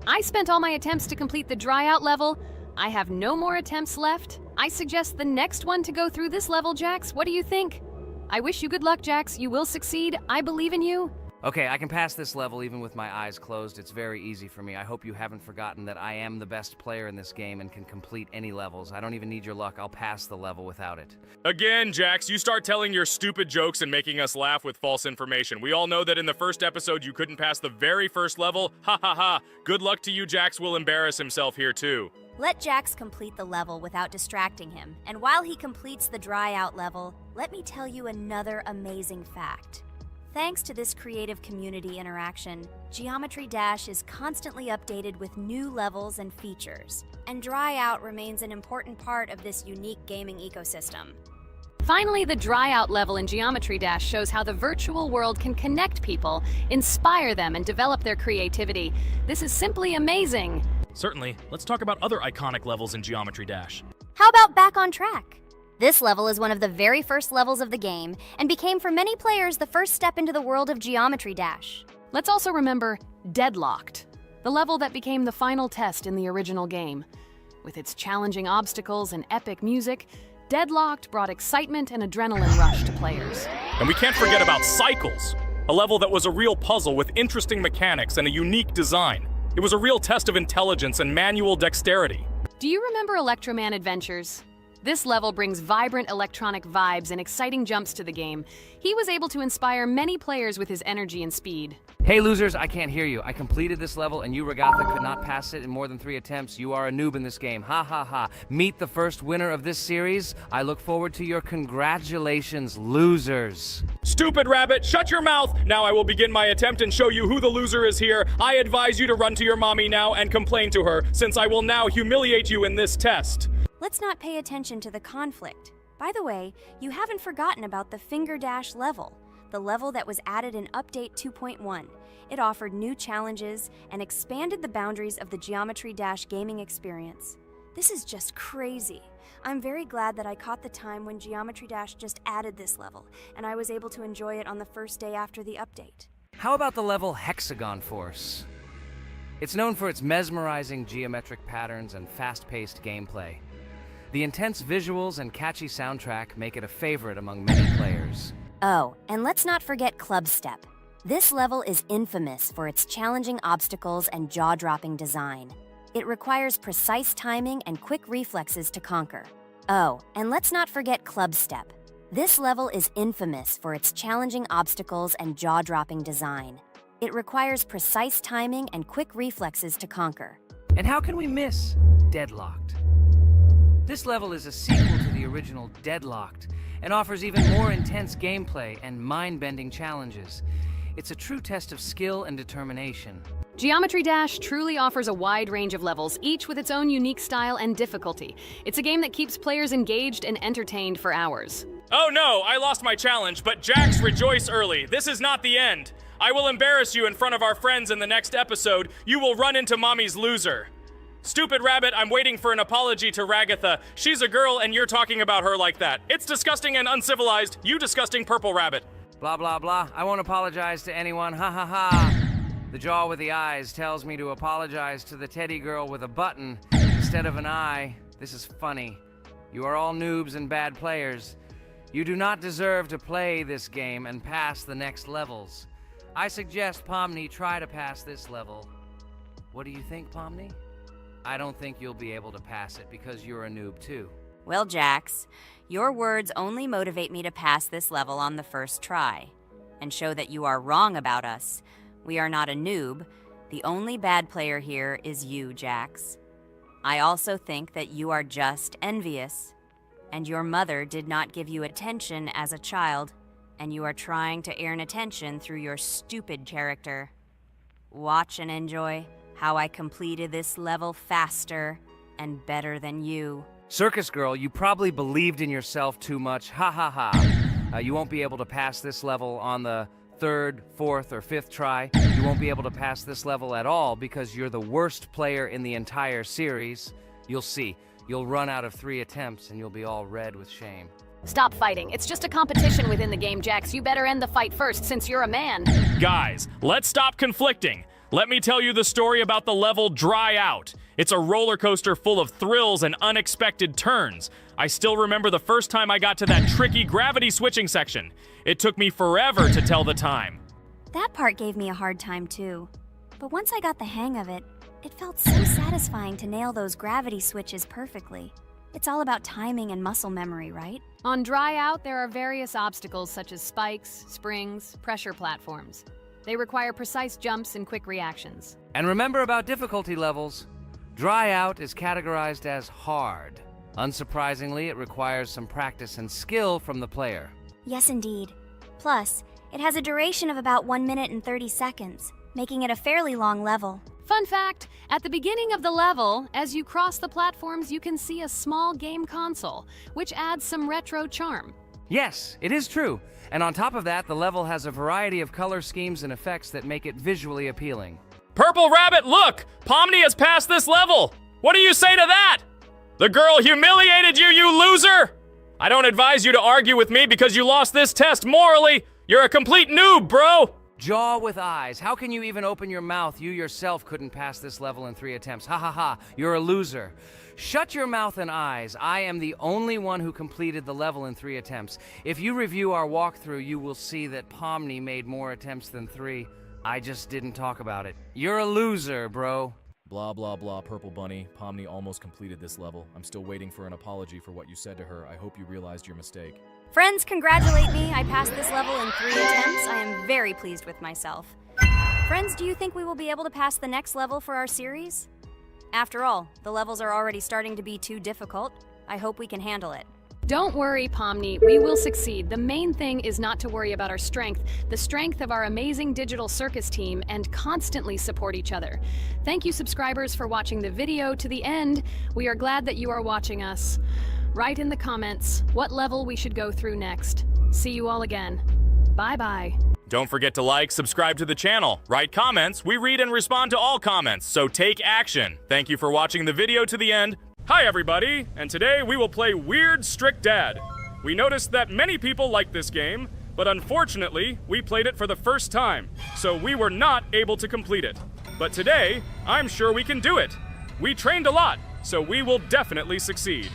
I spent all my attempts to complete the Dry Out level. I have no more attempts left. I suggest the next one to go through this level, Jax. What do you think? I wish you good luck, Jax. You will succeed. I believe in you. Okay, I can pass this level even with my eyes closed. It's very easy for me. I hope you haven't forgotten that I am the best player in this game and can complete any levels. I don't even need your luck. I'll pass the level without it. Again, Jax, you start telling your stupid jokes and making us laugh with false information. We all know that in the first episode you couldn't pass the very first level. Ha ha ha. Good luck to you, Jax will embarrass himself here too. Let Jax complete the level without distracting him. And while he completes the Dry Out level, let me tell you another amazing fact. Thanks to this creative community interaction, Geometry Dash is constantly updated with new levels and features, and Dry Out remains an important part of this unique gaming ecosystem. Finally, the Dry Out level in Geometry Dash shows how the virtual world can connect people, inspire them, and develop their creativity. This is simply amazing. Certainly. Let's talk about other iconic levels in Geometry Dash. How about Back on Track? This level is one of the very first levels of the game and became for many players the first step into the world of Geometry Dash. Let's also remember Deadlocked, the level that became the final test in the original game. With its challenging obstacles and epic music, Deadlocked brought excitement and adrenaline rush to players. And we can't forget about Cycles, a level that was a real puzzle with interesting mechanics and a unique design. It was a real test of intelligence and manual dexterity. Do you remember Electroman Adventures? This level brings vibrant electronic vibes and exciting jumps to the game. He was able to inspire many players with his energy and speed. Hey losers, I can't hear you. I completed this level and you, Regatha, could not pass it in more than 3 attempts. You are a noob in this game. Ha ha ha. Meet the first winner of this series. I look forward to your congratulations, losers. Stupid rabbit, shut your mouth! Now I will begin my attempt and show you who the loser is here. I advise you to run to your mommy now and complain to her, since I will now humiliate you in this test. Let's not pay attention to the conflict. By the way, you haven't forgotten about the Finger Dash level, the level that was added in Update 2.1. It offered new challenges and expanded the boundaries of the Geometry Dash gaming experience. This is just crazy. I'm very glad that I caught the time when Geometry Dash just added this level, and I was able to enjoy it on the first day after the update. How about the level Hexagon Force? It's known for its mesmerizing geometric patterns and fast-paced gameplay. The intense visuals and catchy soundtrack make it a favorite among many players. Oh, and let's not forget Club Step. This level is infamous for its challenging obstacles and jaw-dropping design. It requires precise timing and quick reflexes to conquer. Oh, and let's not forget Club Step. This level is infamous for its challenging obstacles and jaw-dropping design. It requires precise timing and quick reflexes to conquer. And how can we miss Deadlocked? This level is a sequel to the original Deadlocked and offers even more intense gameplay and mind-bending challenges. It's a true test of skill and determination. Geometry Dash truly offers a wide range of levels, each with its own unique style and difficulty. It's a game that keeps players engaged and entertained for hours. Oh no, I lost my challenge, but Jax, rejoice early. This is not the end. I will embarrass you in front of our friends in the next episode. You will run into Mommy's loser. Stupid Rabbit, I'm waiting for an apology to Ragatha. She's a girl and you're talking about her like that. It's disgusting and uncivilized. You disgusting Purple Rabbit. Blah, blah, blah. I won't apologize to anyone. Ha ha ha. The jaw with the eyes tells me to apologize to the teddy girl with a button instead of an eye. This is funny. You are all noobs and bad players. You do not deserve to play this game and pass the next levels. I suggest Pomni try to pass this level. What do you think, Pomni? I don't think you'll be able to pass it because you're a noob too. Well, Jax, your words only motivate me to pass this level on the first try and show that you are wrong about us. We are not a noob. The only bad player here is you, Jax. I also think that you are just envious, and your mother did not give you attention as a child, and you are trying to earn attention through your stupid character. Watch and enjoy how I completed this level faster and better than you. Circus girl, you probably believed in yourself too much. Ha ha ha. You won't be able to pass this level on the third, fourth, or fifth try. You won't be able to pass this level at all because you're the worst player in the entire series. You'll see. You'll run out of 3 attempts and you'll be all red with shame. Stop fighting. It's just a competition within the game, Jax. You better end the fight first since you're a man. Guys, let's stop conflicting. Let me tell you the story about the level Dry Out. It's a roller coaster full of thrills and unexpected turns. I still remember the first time I got to that tricky gravity switching section. It took me forever to tell the time. That part gave me a hard time too. But once I got the hang of it, it felt so satisfying to nail those gravity switches perfectly. It's all about timing and muscle memory, right? On Dry Out, there are various obstacles such as spikes, springs, pressure platforms. They require precise jumps and quick reactions. And remember about difficulty levels. Dry Out is categorized as hard. Unsurprisingly, it requires some practice and skill from the player. Yes, indeed. Plus, it has a duration of about 1 minute and 30 seconds, making it a fairly long level. Fun fact, at the beginning of the level, as you cross the platforms, you can see a small game console, which adds some retro charm. Yes, it is true. And on top of that, the level has a variety of color schemes and effects that make it visually appealing. Purple Rabbit, look! Pomni has passed this level! What do you say to that? The girl humiliated you, you loser! I don't advise you to argue with me because you lost this test morally. You're a complete noob, bro! Jaw with eyes. How can you even open your mouth? You yourself couldn't pass this level in 3 attempts. Ha ha ha. You're a loser. Shut your mouth and eyes. I am the only one who completed the level in 3 attempts. If you review our walkthrough, you will see that Pomni made more attempts than 3. I just didn't talk about it. You're a loser, bro. Blah, blah, blah, Purple Bunny. Pomni almost completed this level. I'm still waiting for an apology for what you said to her. I hope you realized your mistake. Friends, congratulate me. I passed this level in 3 attempts. I am very pleased with myself. Friends, do you think we will be able to pass the next level for our series? After all, the levels are already starting to be too difficult. I hope we can handle it. Don't worry, Pomni. We will succeed. The main thing is not to worry about our strength, the strength of our amazing digital circus team, and constantly support each other. Thank you, subscribers, for watching the video to the end. We are glad that you are watching us. Write in the comments what level we should go through next. See you all again. Bye-bye. Don't forget to like, subscribe to the channel, write comments. We read and respond to all comments, so take action. Thank you for watching the video to the end. Hi everybody, and today we will play Weird Strict Dad. We noticed that many people like this game, but unfortunately, we played it for the first time, so we were not able to complete it. But today, I'm sure we can do it. We trained a lot, so we will definitely succeed.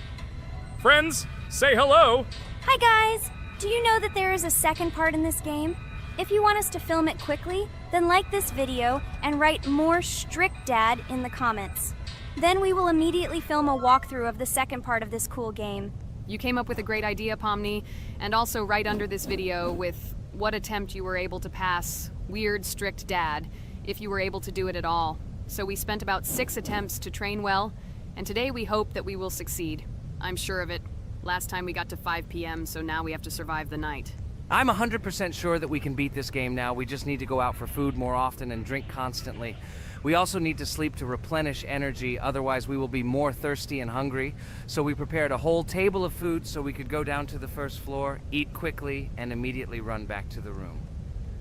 Friends, say hello. Hi guys! Do you know that there is a second part in this game? If you want us to film it quickly, then like this video and write more Strict Dad in the comments. Then we will immediately film a walkthrough of the second part of this cool game. You came up with a great idea, Pomni, and also write under this video with what attempt you were able to pass Weird Strict Dad, if you were able to do it at all. So we spent about 6 attempts to train well, and today we hope that we will succeed. I'm sure of it. Last time we got to 5 p.m., so now we have to survive the night. I'm 100% sure that we can beat this game now. We just need to go out for food more often and drink constantly. We also need to sleep to replenish energy, otherwise we will be more thirsty and hungry. So we prepared a whole table of food so we could go down to the first floor, eat quickly, and immediately run back to the room.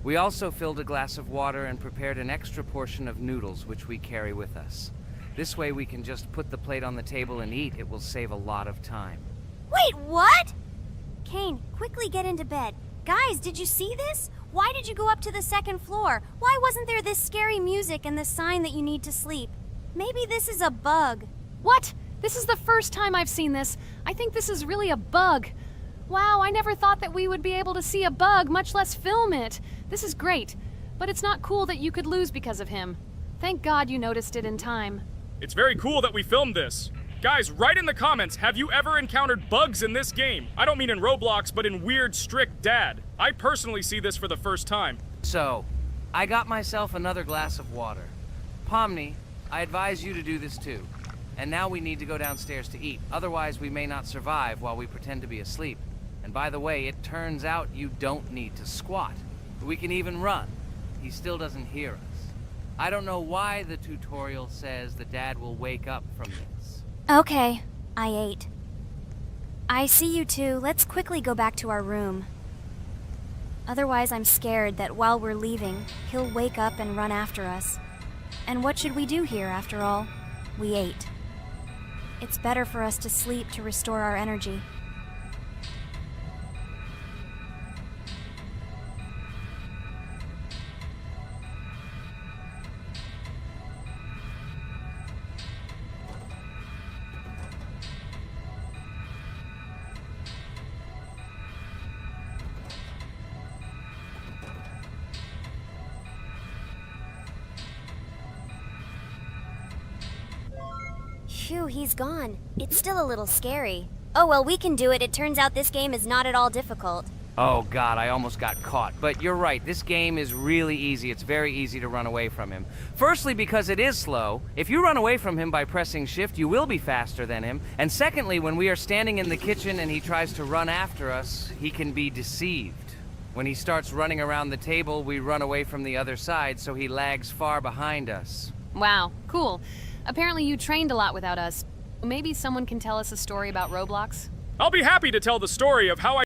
We also filled a glass of water and prepared an extra portion of noodles, which we carry with us. This way we can just put the plate on the table and eat. It will save a lot of time. Wait, what? Kane, quickly get into bed. Guys, did you see this? Why did you go up to the second floor? Why wasn't there this scary music and the sign that you need to sleep? Maybe this is a bug. What? This is the first time I've seen this. I think this is really a bug. Wow, I never thought that we would be able to see a bug, much less film it. This is great, but it's not cool that you could lose because of him. Thank God you noticed it in time. It's very cool that we filmed this. Guys, write in the comments, have you ever encountered bugs in this game? I don't mean in Roblox, but in Weird Strict Dad. I personally see this for the first time. So, I got myself another glass of water. Pomni, I advise you to do this too. And now we need to go downstairs to eat. Otherwise, we may not survive while we pretend to be asleep. And by the way, it turns out you don't need to squat. We can even run. He still doesn't hear us. I don't know why the tutorial says the dad will wake up from this. Okay, I ate. I see you two. Let's quickly go back to our room. Otherwise, I'm scared that while we're leaving, he'll wake up and run after us. And what should we do here, after all? We ate. It's better for us to sleep to restore our energy. Phew, he's gone. It's still a little scary. Oh well, we can do it. It turns out this game is not at all difficult. Oh God, I almost got caught. But you're right, this game is really easy. It's very easy to run away from him. Firstly, because it is slow. If you run away from him by pressing shift, you will be faster than him. And secondly, when we are standing in the kitchen and he tries to run after us, he can be deceived. When he starts running around the table, we run away from the other side, so he lags far behind us. Wow, cool. Apparently you trained a lot without us. Maybe someone can tell us a story about Roblox? I'll be happy to tell the story of how I